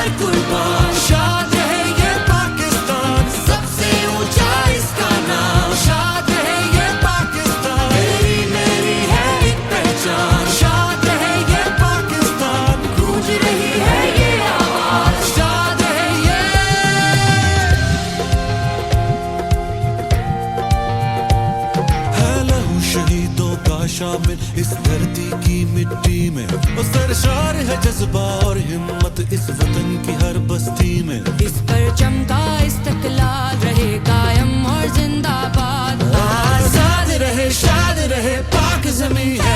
पर कुर्बान। शाद रहे ये पाकिस्तान, सबसे ऊंचा इसका नाम। शाद रहे ये पाकिस्तान, मेरी मेरी है एक पहचान। शाद रहे ये पाकिस्तान, गूंज रही है ये आवाज। शाद रहे ये। है लहू शहीदों का शामिल इस धरती की मिट्टी में, वो सरशार है जज्बा और हिम्मत इस वतन की हर बस्ती में। इस परचम का इस्तकलाल रहे कायम और जिंदाबाद। आजाद रहे शाद रहे पाक ज़मीं है